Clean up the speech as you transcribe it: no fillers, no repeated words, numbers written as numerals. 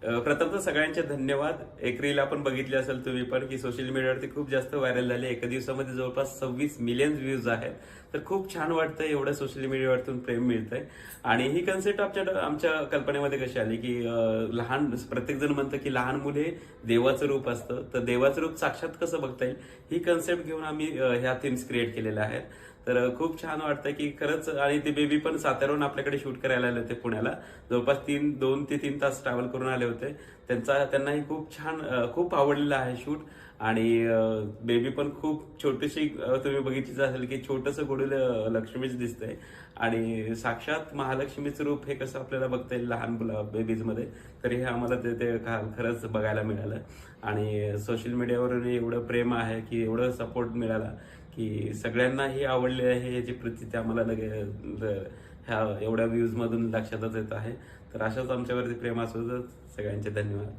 प्रथम तर सगळ्यांचे धन्यवाद. एक रील आपण बघितली असेल तुम्ही पण, की सोशल मीडियावरती खूप जास्त व्हायरल झाली. एका दिवसामध्ये जवळपास 26 मिलियन व्ह्यूज आहेत. तर खूप छान वाटतंय, एवढं सोशल मीडियावरतून प्रेम मिळतंय. आणि ही कन्सेप्ट आमच्या कल्पनेमध्ये कशी आली, की लहान प्रत्येक जण म्हणतं की लहान मुले देवाचं रूप असतं, तर देवाचं रूप साक्षात कसं बघता येईल, ही कन्सेप्ट घेऊन आम्ही ह्या थीम्स क्रिएट केलेल्या आहेत. तर खूप छान वाटतं की खरंच. आणि ते बेबी पण साताऱ्याहून आपल्याकडे शूट करायला आले होते पुण्याला. जवळपास 2 ते 3 तास ट्रॅव्हल करून आले होते. त्यांनाही खूप छान, खूप आवडलेलं आहे शूट. आणि बेबी पण खूप छोटीशी, तुम्ही बघितलीच असेल की छोटंसं गोडील लक्ष्मीच दिसतंय. आणि साक्षात महालक्ष्मीचं रूप हे कसं आपल्याला बघता येईल लहान बेबीजमध्ये, तर हे आम्हाला ते खरंच बघायला मिळालं. आणि सोशल मीडियावरून एवढं प्रेम आहे, की एवढं सपोर्ट मिळाला, की सगळ्यांनाही आवडले आहे याची प्रचिती आम्हाला ह्या एवढ्या व्ह्यूज मधून लक्षातच येत आहे. तर अशाच आमच्यावरती प्रेम असू. सगळ्यांचे धन्यवाद.